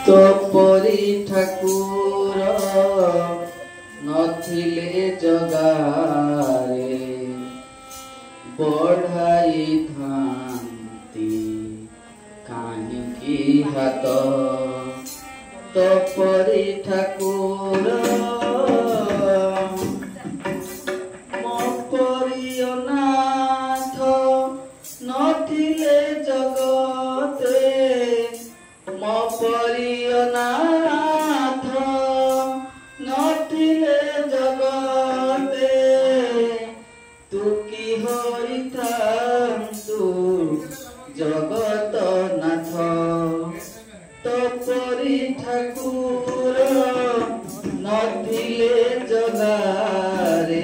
तो परी ठाकुर नथिले जगारे बढ़ाई थांती काहिकी हाथ तो परी ठाकुर मो परी अनाथ नथिले जगते मो परी अनाथ नथिले जगते तू की होइथांतु जगत नाथ तो परी ठाकुर नथिले जगारे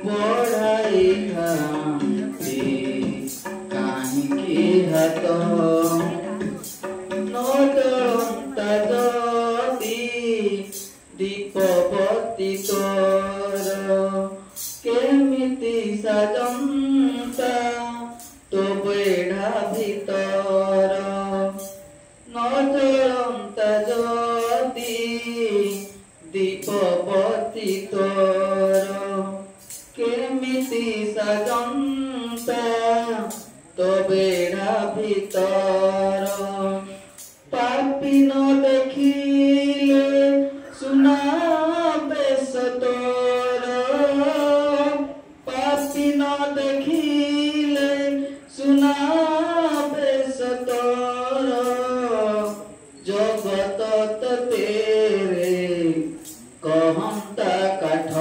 बढ़ाई थांती काहिकी हाथ नदंता जदि दीपवती तोर केमिति साजंता तो बेढ़ा भीतर नदंता जदि दीपवती तोर केमिति साजंता तो बेढ़ा भीतर पापी न देखिले सुना बेस तोर पापी न देखिले सुना बेस तोर जगत तेरे कहंता काठ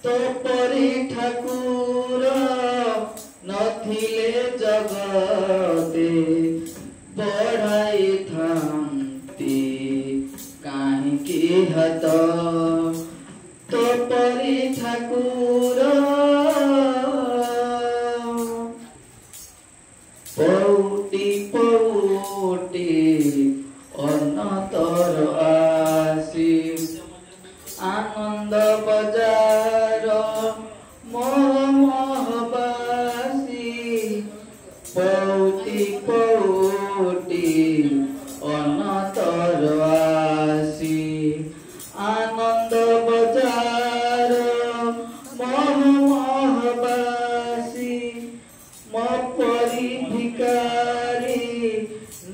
तो परी ठाकुर नथिले जगते बढ़ाई थांती काहिकी हाथ तो परी ठाकुर पौटी पौटी अनतर आसी आनंद बजार मोह मोहबासी पौटी पौटी अनतर आसी आनंद बजार मोह मोहबासी मो परी भिकारी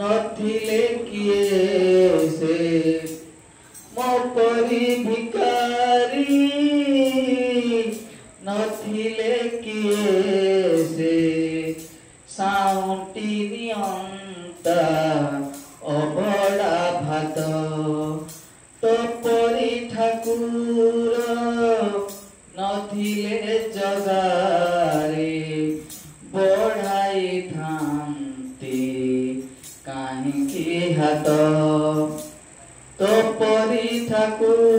नथिले किए से मो परी भिकारी नथिले किए से साउंटी नियंता अबड़ा भात तो परी ठाकुर नथिले जगारे बढ़ाई थांती काहिकी हाथ तो परी ठाकुर